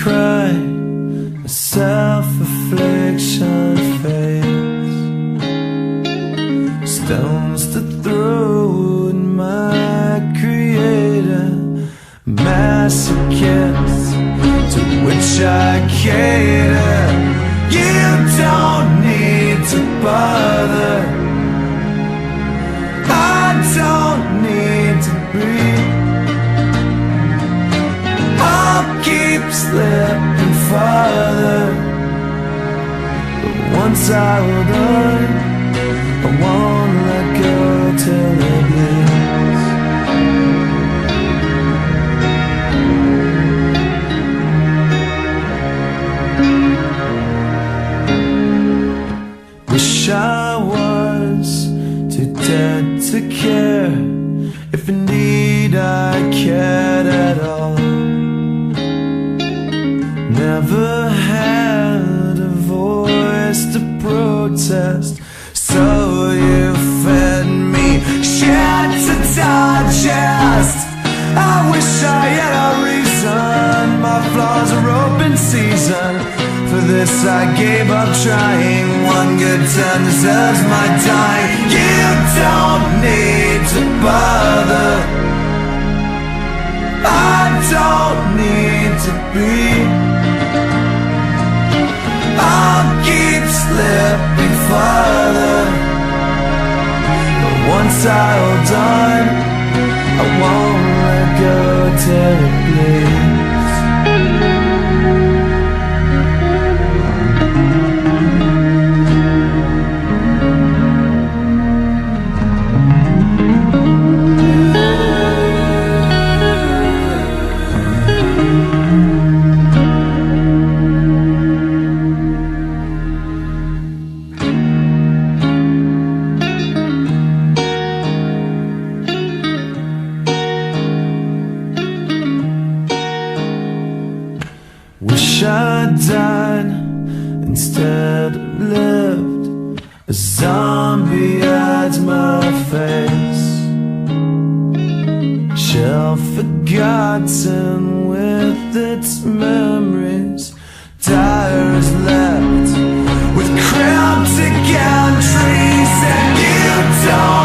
cry, a self-affliction fades. Stones to throw at my creator, masochist to which I cater. You don't need to bother, I don't need to breathe. I'll keep slipping farther, but once I hold on, I won't let go till it bleeds. Wish I was too dead to care, if indeed I cared at all. Never had a voice to protest, so you fed me shit to digest. I wish I had a reason, my flaws are open season. For this I gave up trying, one good turn deserves my time. You don't need to bother, I don't need to be. I'll keep slipping farther, but once I hold on, I won't let go till it bleeds. Wish I died instead of lived, a zombie hides my face, shell forgotten with its memories. Dire is left with cryptic entries, and you don't